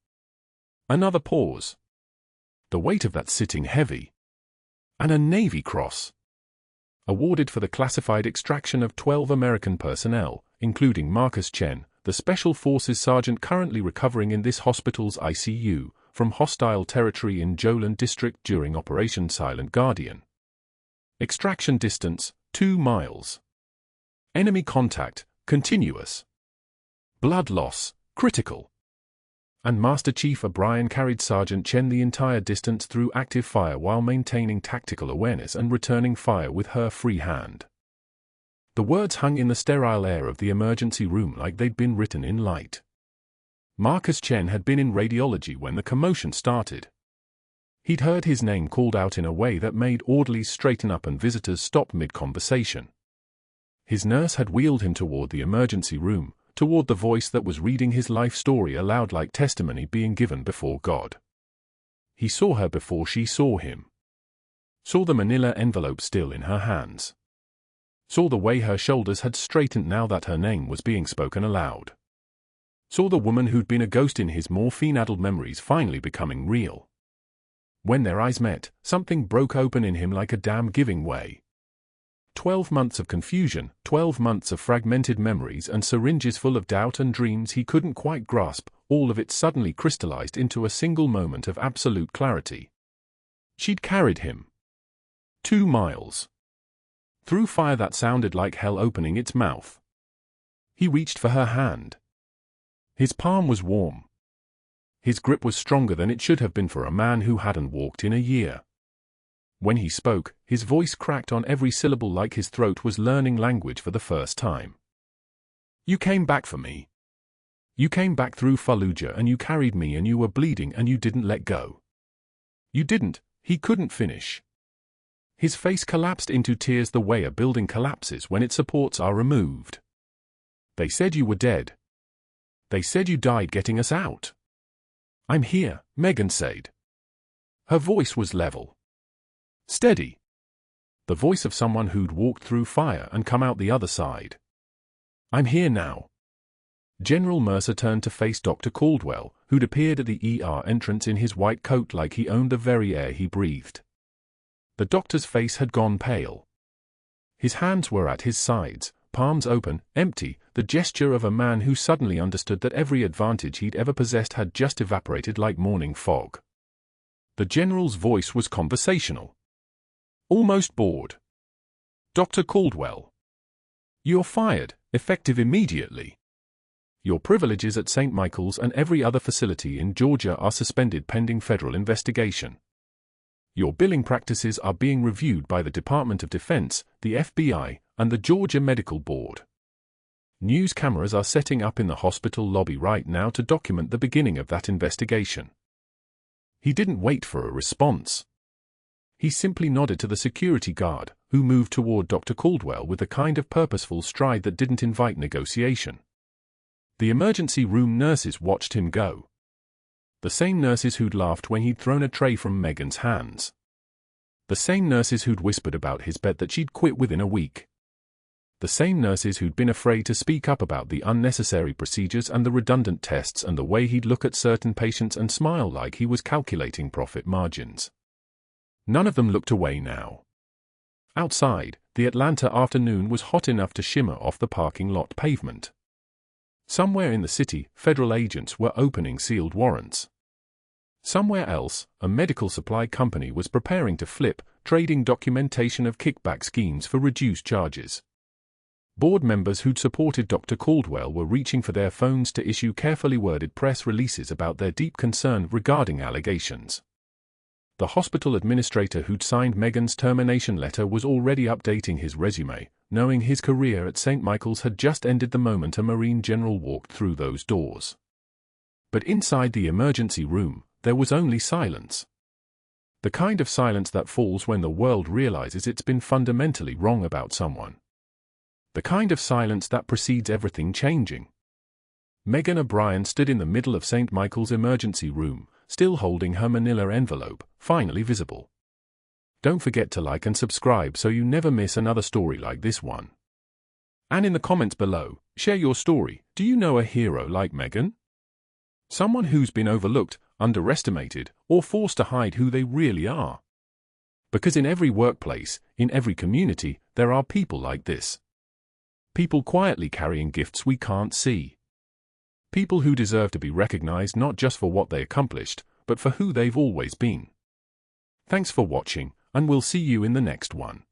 Speaker 1: Another pause. The weight of that sitting heavy. And a Navy Cross. Awarded for the classified extraction of 12 American personnel, including Marcus Chen, the Special Forces sergeant currently recovering in this hospital's ICU, from hostile territory in Jolon District during Operation Silent Guardian. Extraction distance, 2 miles. Enemy contact, continuous. Blood loss, critical. and Master Chief O'Brien carried Sergeant Chen the entire distance through active fire while maintaining tactical awareness and returning fire with her free hand. The words hung in the sterile air of the emergency room like they'd been written in light. Marcus Chen had been in radiology when the commotion started. He'd heard his name called out in a way that made orderlies straighten up and visitors stop mid-conversation. His nurse had wheeled him toward the emergency room, toward the voice that was reading his life story aloud like testimony being given before God. He saw her before she saw him. Saw the manila envelope still in her hands. Saw the way her shoulders had straightened now that her name was being spoken aloud. Saw the woman who'd been a ghost in his morphine-addled memories finally becoming real. When their eyes met, something broke open in him like a dam giving way. 12 months of confusion, 12 months of fragmented memories and syringes full of doubt and dreams he couldn't quite grasp, all of it suddenly crystallized into a single moment of absolute clarity. She'd carried him 2 miles. Through fire that sounded like hell opening its mouth. He reached for her hand. His palm was warm. His grip was stronger than it should have been for a man who hadn't walked in a year. When he spoke, his voice cracked on every syllable like his throat was learning language for the first time. You came back for me. You came back through Fallujah and you carried me and you were bleeding and you didn't let go. You didn't, he couldn't finish. His face collapsed into tears the way a building collapses when its supports are removed. They said you were dead. They said you died getting us out. I'm here, Megan said. Her voice was level. Steady. The voice of someone who'd walked through fire and come out the other side. I'm here now. General Mercer turned to face Dr. Caldwell, who'd appeared at the ER entrance in his white coat like he owned the very air he breathed. The doctor's face had gone pale. His hands were at his sides, palms open, empty, the gesture of a man who suddenly understood that every advantage he'd ever possessed had just evaporated like morning fog. The general's voice was conversational. Almost bored. Dr. Caldwell. You're fired, effective immediately. Your privileges at St. Michael's and every other facility in Georgia are suspended pending federal investigation. Your billing practices are being reviewed by the Department of Defense, the FBI, and the Georgia Medical Board. News cameras are setting up in the hospital lobby right now to document the beginning of that investigation. He didn't wait for a response. He simply nodded to the security guard, who moved toward Dr. Caldwell with a kind of purposeful stride that didn't invite negotiation. The emergency room nurses watched him go. The same nurses who'd laughed when he'd thrown a tray from Megan's hands. The same nurses who'd whispered about his bet that she'd quit within a week. The same nurses who'd been afraid to speak up about the unnecessary procedures and the redundant tests and the way he'd look at certain patients and smile like he was calculating profit margins. None of them looked away now. Outside, the Atlanta afternoon was hot enough to shimmer off the parking lot pavement. Somewhere in the city, federal agents were opening sealed warrants. Somewhere else, a medical supply company was preparing to flip, trading documentation of kickback schemes for reduced charges. Board members who'd supported Dr. Caldwell were reaching for their phones to issue carefully worded press releases about their deep concern regarding allegations. The hospital administrator who'd signed Megan's termination letter was already updating his resume, knowing his career at St. Michael's had just ended the moment a Marine general walked through those doors. But inside the emergency room, there was only silence. The kind of silence that falls when the world realizes it's been fundamentally wrong about someone. The kind of silence that precedes everything changing. Megan O'Brien stood in the middle of St. Michael's emergency room, still holding her manila envelope, finally visible. Don't forget to like and subscribe so you never miss another story like this one. And in the comments below, share your story. Do you know a hero like Megan? Someone who's been overlooked, underestimated, or forced to hide who they really are. Because in every workplace, in every community, there are people like this. People quietly carrying gifts we can't see. People who deserve to be recognized not just for what they accomplished, but for who they've always been. Thanks for watching, and we'll see you in the next one.